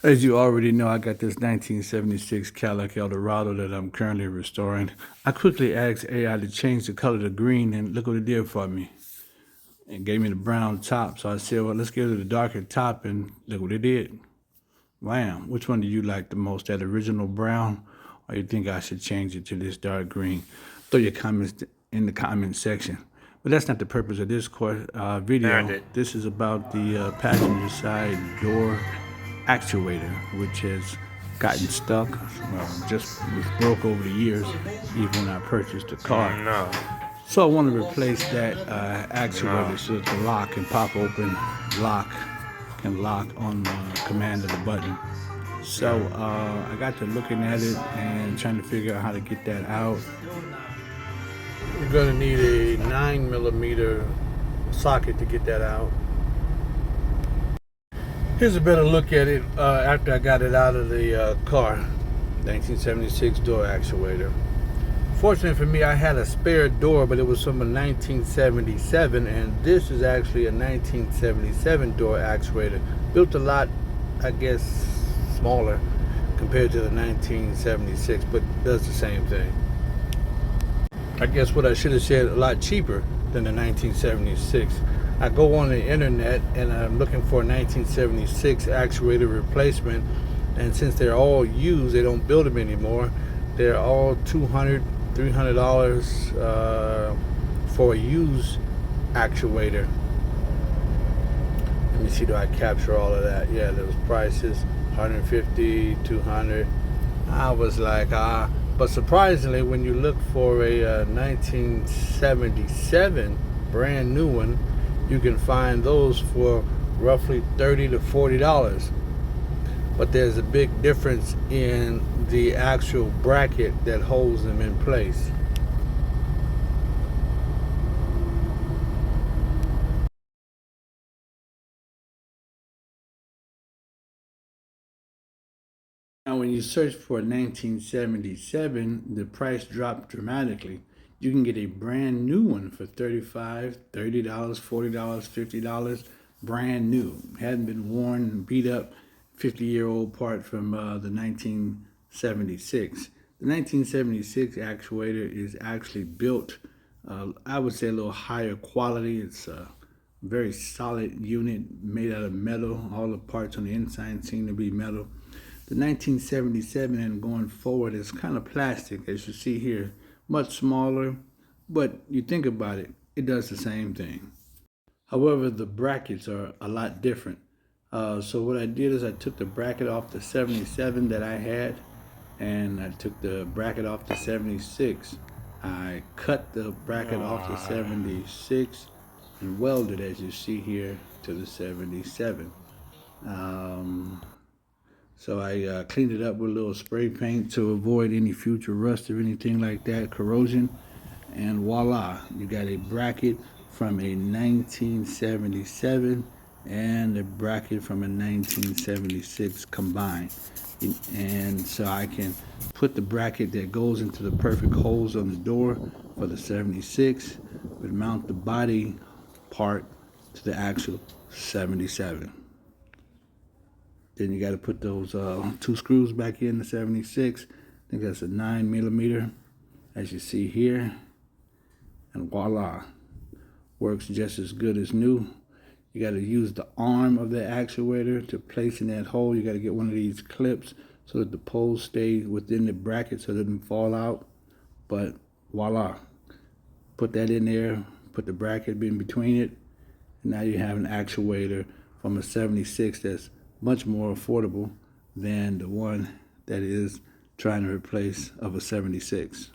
As you already know, I got this 1976 Cadillac Eldorado that I'm currently restoring. I quickly asked AI to change the color to green, and look what it did for me. It gave me the brown top. So I said, well, let's give it a darker top, and look what it did. Wham. Which one do you like the most, that original brown, or you think I should change it to this dark green? Throw your comments in the comment section. But that's not the purpose of this Earned video. it. This is about the passenger side door actuator, which has gotten stuck. Just was broke over the years, even when I purchased the car. No, So I want to replace that actuator no. so that the lock can pop open, lock can lock on the command of the button. So I got to looking at it and trying to figure out how to get that out. We're going to need a 9mm socket to get that out. Here's a better look at it after I got it out of the car. 1976 door actuator. Fortunately for me, I had a spare door, but it was from a 1977, and this is actually a 1977 door actuator. Built a lot, I guess, smaller compared to the 1976, but does the same thing. I guess what I should have said, a lot cheaper than the 1976. I go on the internet and I'm looking for a 1976 actuator replacement, and since they're all used, they don't build them anymore. They're all $200, $300 for a used actuator. Let me see, do I capture all of that? Yeah, those prices, 150, 200. I was like, but surprisingly, when you look for a 1977 brand new one, you can find those for roughly $30 to $40. But there's a big difference in the actual bracket that holds them in place. Now, when you search for 1977, the price dropped dramatically. You can get a brand new one for $35, $30, $40, $50, brand new. Hadn't been worn and beat up, 50-year-old part from the 1976. The 1976 actuator is actually built, I would say, a little higher quality. It's a very solid unit made out of metal. All the parts on the inside seem to be metal. The 1977 and going forward is kind of plastic, as you see here, much smaller, but you think about it, it does the same thing. However, the brackets are a lot different. So what I did is I took the bracket off the 77 that I had, and I took the bracket off the 76. I cut the bracket off the 76 and welded, as you see here, to the 77. So I cleaned it up with a little spray paint to avoid any future rust or anything like that, corrosion. And voila, you got a bracket from a 1977 and a bracket from a 1976 combined. And so I can put the bracket that goes into the perfect holes on the door for the 76, but mount the body part to the actual 77. Then you got to put those 2 screws back in the 76. I think that's a 9mm, as you see here. And voila, works just as good as new. You got to use the arm of the actuator to place in that hole. You got to get one of these clips so that the poles stay within the bracket so it doesn't fall out. But voila, put that in there, put the bracket in between it, and now you have an actuator from a 76 that's much more affordable than the one that is trying to replace of a 76.